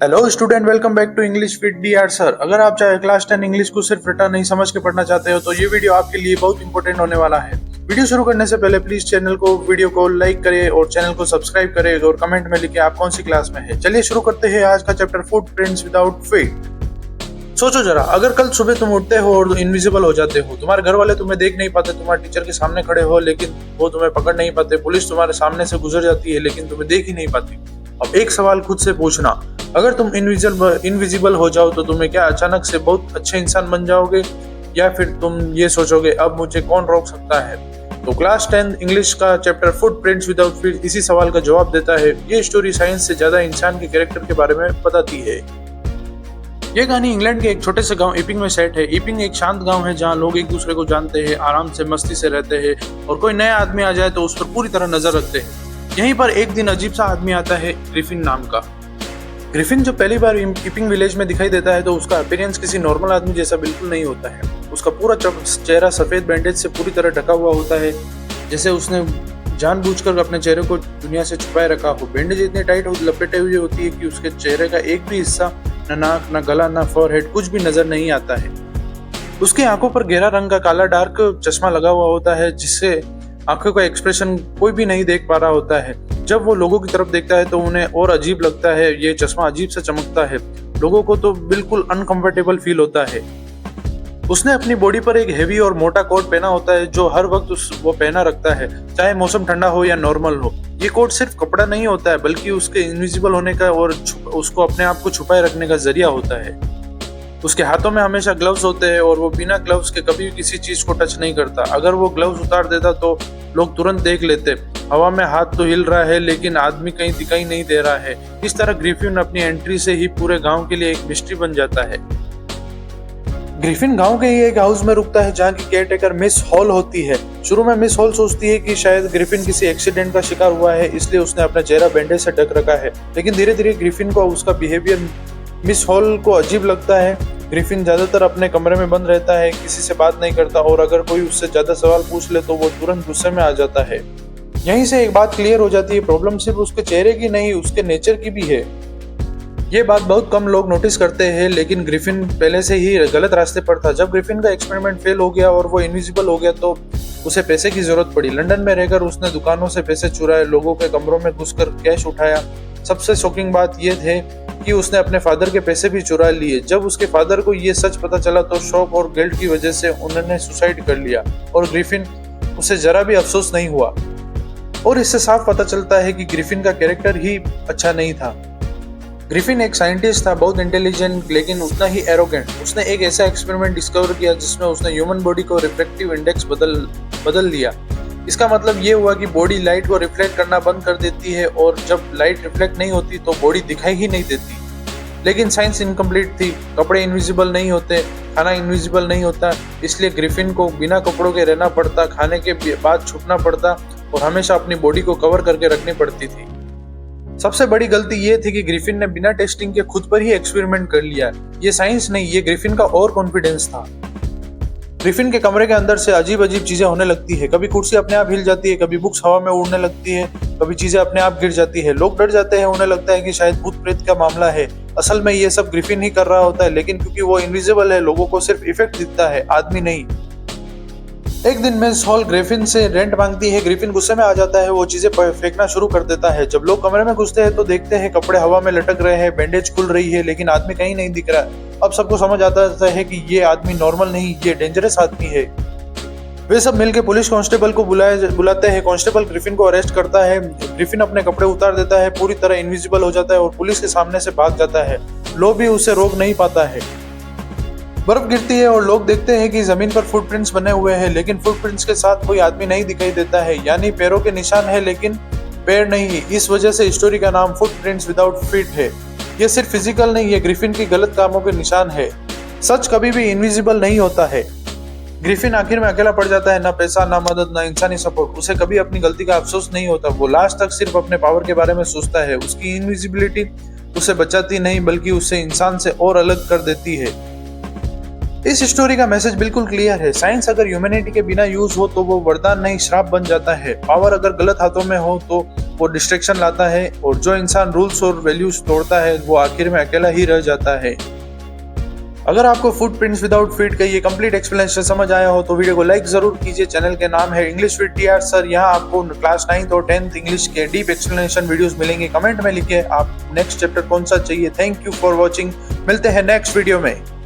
Hello student, welcome back to English with DR sir. अगर आप चाहे क्लास 10 इंग्लिश को सिर्फ रटा नहीं समझ के पढ़ना चाहते हो तो ये वीडियो आपके लिए बहुत इंपॉर्टेंट होने वाला है। वीडियो शुरू करने से पहले प्लीज वीडियो को लाइक करें और चैनल को सब्सक्राइब करें और कमेंट में लिखे आप कौन सी क्लास में है। चलिए शुरू करते हैं आज का चैप्टर फुटप्रिंट्स विदाउट फीट। सोचो जरा, अगर कल सुबह तुम उठते हो और इनविजिबल हो जाते हो, तुम्हारे घर वाले तुम्हें देख नहीं पाते, तुम्हारे टीचर के सामने खड़े हो लेकिन वो तुम्हें पकड़ नहीं पाते, पुलिस तुम्हारे सामने से गुजर जाती है लेकिन तुम्हें देख ही नहीं पाती। अब एक सवाल खुद से पूछना, अगर तुम इनविजिबल हो जाओ तो तुम्हें क्या अचानक से बहुत अच्छे इंसान बन जाओगे, या फिर तुम ये सोचोगे अब मुझे कौन रोक सकता है। तो क्लास 10 इंग्लिश का चैप्टर फुटप्रिंट्स विदाउट फीट इसी सवाल का जवाब देता है। ये स्टोरी साइंस से ज्यादा इंसान के कैरेक्टर के बारे में बताती है। ये कहानी इंग्लैंड के एक छोटे से गांव ईपिंग में सेट है। ईपिंग एक शांत गांव है जहां लोग एक दूसरे को जानते हैं, आराम से मस्ती से रहते हैं और कोई नया आदमी आ जाए तो उस पर पूरी तरह नजर रखते हैं। यहीं पर एक दिन अजीब सा आदमी आता है, ग्रिफिन नाम का। ग्रिफिन जब पहली बार ईपिंग विलेज में दिखाई देता है तो उसका अपीयरेंस किसी नॉर्मल आदमी जैसा बिल्कुल नहीं होता है। उसका पूरा चेहरा सफेद बैंडेज से पूरी तरह ढका हुआ होता है, जैसे उसने जानबूझकर अपने चेहरे को दुनिया से छुपाए रखा हो। बैंडेज इतनी टाइट लपेटे हुई होती है कि उसके चेहरे का एक भी हिस्सा, न नाक, न गला, न फॉरहेड, कुछ भी नजर नहीं आता है। उसकी आंखों पर गहरा रंग का काला डार्क चश्मा लगा हुआ होता है, जिससे आंखों का एक्सप्रेशन कोई भी नहीं देख पा रहा होता है। जब वो लोगों की तरफ देखता है तो उन्हें और अजीब लगता है। ये चश्मा अजीब सा चमकता है, लोगों को तो बिल्कुल अनकंफर्टेबल फील होता है। उसने अपनी बॉडी पर एक हेवी और मोटा कोट पहना होता है जो हर वक्त वो पहना रखता है, चाहे मौसम ठंडा हो या नॉर्मल हो। ये कोट सिर्फ कपड़ा नहीं होता है बल्कि उसके इनविजिबल होने का और उसको अपने आप को छुपाए रखने का जरिया होता है। उसके हाथों में हमेशा ग्लव्स होते हैं और वो बिना ग्लव्स के कभी किसी चीज को टच नहीं करता। अगर वो ग्लव्स उतार देता तो लोग तुरंत देख लेते, हवा में हाथ तो हिल रहा है लेकिन आदमी कहीं दिखाई नहीं दे रहा है। इस तरह ग्रिफिन अपनी एंट्री से ही पूरे गांव के लिए एक मिस्ट्री बन जाता है। ग्रिफिन गांव के ही एक हाउस में रुकता है जहां की केयरटेकर मिस हॉल होती है। शुरू में मिस हॉल सोचती है कि शायद ग्रिफिन किसी एक्सीडेंट का शिकार हुआ है, इसलिए उसने अपना चेहरा बैंडेज से ढक रखा है। लेकिन धीरे धीरे ग्रिफिन को उसका बिहेवियर मिस हॉल को अजीब लगता है। ग्रिफिन ज्यादातर अपने कमरे में बंद रहता है, किसी से बात नहीं करता और अगर कोई उससे ज्यादा सवाल पूछ ले तो वो तुरंत गुस्से में आ जाता है। यहीं से एक बात क्लियर हो जाती है, प्रॉब्लम सिर्फ उसके चेहरे की नहीं, उसके नेचर की भी है। ये बात बहुत कम लोग नोटिस करते हैं, लेकिन ग्रिफिन पहले से ही गलत रास्ते पर था। जब ग्रिफिन का एक्सपेरिमेंट फेल हो गया और वो इनविजिबल हो गया तो उसे पैसे की जरूरत पड़ी। लंदन में रहकर उसने दुकानों से पैसे चुराए, लोगों के कमरों में घुसकर कैश उठाया। सबसे शॉकिंग बात यह थे कि उसने अपने फादर के पैसे भी चुरा लिए। जब उसके फादर को ये सच पता चला तो शॉक और गिल्ट की वजह से उन्होंने सुसाइड कर लिया और ग्रिफिन उसे जरा भी अफसोस नहीं हुआ। और इससे साफ पता चलता है कि ग्रिफिन का कैरेक्टर ही अच्छा नहीं था। ग्रिफिन एक साइंटिस्ट था, बहुत इंटेलिजेंट लेकिन उतना ही एरोगेंट। उसने एक ऐसा एक्सपेरिमेंट डिस्कवर किया जिसमें उसने ह्यूमन बॉडी को रिफ्रैक्टिव इंडेक्स बदल दिया। इसका मतलब ये हुआ कि बॉडी लाइट को रिफ्लेक्ट करना बंद कर देती है और जब लाइट रिफ्लेक्ट नहीं होती तो बॉडी दिखाई ही नहीं देती। लेकिन साइंस इनकम्प्लीट थी, कपड़े इनविजिबल नहीं होते, खाना इनविजिबल नहीं होता, इसलिए ग्रिफिन को बिना कपड़ों के रहना पड़ता, खाने के बाद छुपना पड़ता और हमेशा अपनी बॉडी को कवर करके रखनी पड़ती थी। सबसे बड़ी गलती ये थी कि ग्रिफिन ने बिना टेस्टिंग के खुद पर ही एक्सपेरिमेंट कर लिया। ये साइंस नहीं, ये ग्रिफिन का ओवर कॉन्फिडेंस था। ग्रिफिन के कमरे के अंदर से अजीब अजीब चीजें होने लगती है। कभी कुर्सी अपने आप हिल जाती है, कभी बुक्स हवा में उड़ने लगती है, कभी चीजें अपने आप गिर जाती है। लोग डर जाते हैं, उन्हें लगता है कि शायद भूत प्रेत का मामला है। असल में ये सब ग्रिफिन ही कर रहा होता है, लेकिन क्योंकि वो इनविजिबल है लोगों को सिर्फ इफेक्ट दिखता है, आदमी नहीं। एक दिन मिस हॉल ग्रिफिन से रेंट मांगती है। ग्रिफिन गुस्से में आ जाता है, वो चीजें फेंकना शुरू कर देता है। जब लोग कमरे में घुसते हैं तो देखते हैं कपड़े हवा में लटक रहे हैं, बैंडेज खुल रही है लेकिन आदमी कहीं नहीं दिख रहा। अब सबको समझ आता है कि ये आदमी नॉर्मल नहीं, ये डेंजरस आदमी है। वे सब मिलकर पुलिस कांस्टेबल को बुलाते हैं। कांस्टेबल ग्रिफिन को अरेस्ट करता है। ग्रिफिन अपने कपड़े उतार देता है, पूरी तरह इनविजिबल हो जाता है और पुलिस के सामने से भाग जाता है। लोग भी उसे रोक नहीं पाता है। बर्फ गिरती है और लोग देखते हैं कि जमीन पर फुटप्रिंट्स बने हुए हैं, लेकिन फुटप्रिंट्स के साथ कोई आदमी नहीं दिखाई देता है, यानी पैरों के निशान है लेकिन पैर नहीं। इस वजह से स्टोरी का नाम फुटप्रिंट्स विदाउट फीट है। ये सिर्फ फिजिकल नहीं, ये ग्रिफिन की गलत कामों के निशान है। सच कभी भी इनविजिबल नहीं होता है। ग्रिफिन आखिर में अकेला पड़ जाता है, ना पैसा, ना मदद, ना इंसानी सपोर्ट। उसे कभी अपनी गलती का अफसोस नहीं होता। वो लास्ट तक सिर्फ अपने पावर के बारे में सोचता है। उसकी इनविजिबिलिटी उसे बचाती नहीं बल्कि उसे इंसान से और अलग कर देती है। इस स्टोरी का मैसेज बिल्कुल क्लियर है। साइंस अगर ह्यूमैनिटी के बिना यूज हो तो वो वरदान नहीं श्राप बन जाता है। पावर अगर गलत हाथों में हो तो वो डिस्ट्रैक्शन लाता है, और जो इंसान रूल्स और वैल्यूज तोड़ता है वो आखिर में अकेला ही रह जाता है। अगर आपको फुटप्रिंट्स विदाउट फीट का ये कंप्लीट एक्सप्लेनेशन समझ आया हो तो वीडियो को लाइक जरूर कीजिए। चैनल के नाम है इंग्लिश विद DR सर। यहाँ आपको क्लास 9th और 10th इंग्लिश के डीप एक्सप्लेनेशन वीडियोस मिलेंगे। कमेंट में लिखिए आप नेक्स्ट चैप्टर कौन सा चाहिए। Thank you for watching. मिलते हैं नेक्स्ट वीडियो में।